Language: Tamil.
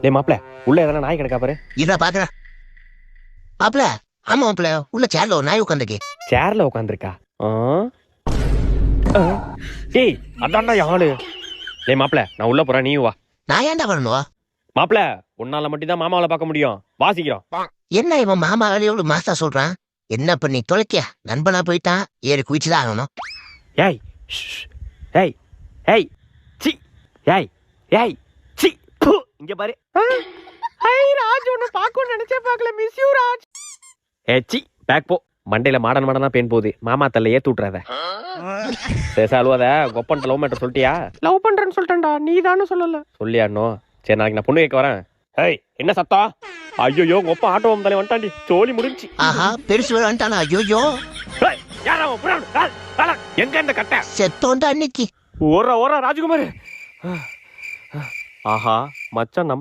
டேய் மாப்ள உள்ள எதனா நாய் கிடக்கா பாரு. இதா பாக்குறேன் மாப்ள. ஆமா மாப்ள, உள்ள சேர்ல ஒரு நாய் உட்காந்துருக்கு. சேர்ல உட்காந்துருக்கா? டேய் அதான்டா ஆளு. டேய் மாப்ள நான் உள்ள போறேன், நீ வா. நான் ஏன்டா வரணும்? மாப்ள உன்னால மட்டும் தான் மாமாவை பார்க்க முடியும், வாசிக்கிறோம். என்ன இவன் மாமா எவ்வளவு மாஸ்டா சொல்றான்? என்ன பண்ணி தொலைக்கியா? நண்பனா போயிட்டான், ஏறி குதிச்சுதான் ஆகணும். ஏய் ஏய் ஏய் சி ஏய் ஏய் சி இங்க பாரு. ஹாய் ராஜ், உன்னை பார்க்கணும்னு நினைச்சே பார்க்கல. Miss you Raj. சி பேக் போ. மண்டையில மாடனா பேன் போகுது. மாமா தல்ல ஏத்து விட்டுறாத. பேச அழுவாத. கொப்பன்ட்ட லவ் மேட்டர் சொல்லிட்டியா? லவ் பண்றேன்னு சொல்லிட்டேன்டா, நீ தானே சொல்லல. சொல்லியாடனோ? சரி நாளைக்கு நான் பொண்ணு கேட்க வரேன். ஏய் என்ன சத்தம்? ஐயோ கொப்ப ஆட்டோ வந்தாலே வந்துட்டாண்டி, சோலி முடிஞ்சு. ஆஹா, பெருசு வந்துட்டானா? ஐயோ எங்க இந்த கட்டை செத்தோண்டா அன்னைக்கு. ஓரா ராஜகுமார். ஆஹா மச்சான் நம்ம